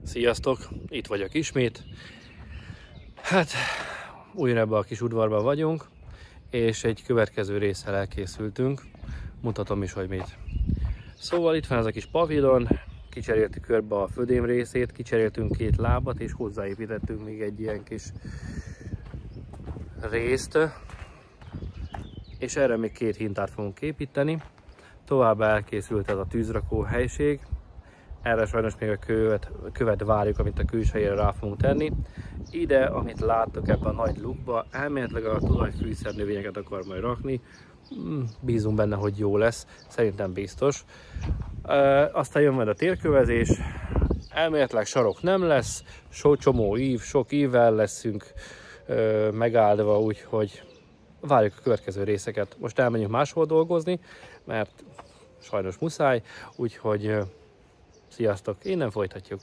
Sziasztok! Itt vagyok ismét. Hát, újra ebben a kis udvarban vagyunk, és egy következő résszel elkészültünk. Mutatom is, hogy mit. Szóval itt van ez a kis pavilon, kicseréltük körbe a födém részét, kicseréltünk 2 lábat, és hozzáépítettünk még egy ilyen kis részt. És erre még 2 hintát fogunk építeni. Továbbá elkészült ez a tűzrakó helység. Erre sajnos még a követ várjuk, amit a külsejére rá fogunk tenni. Ide, amit láttok ebben a nagy lukba, elméletileg a tulaj fűszernövényeket akar majd rakni. Bízunk benne, hogy jó lesz, szerintem biztos. Aztán jön majd a térkövezés. Elméletileg sarok nem lesz, sok ívvel leszünk megáldva, úgyhogy várjuk a következő részeket. Most elmenjünk máshol dolgozni, mert sajnos muszáj, úgyhogy sziasztok, innen folytatjuk.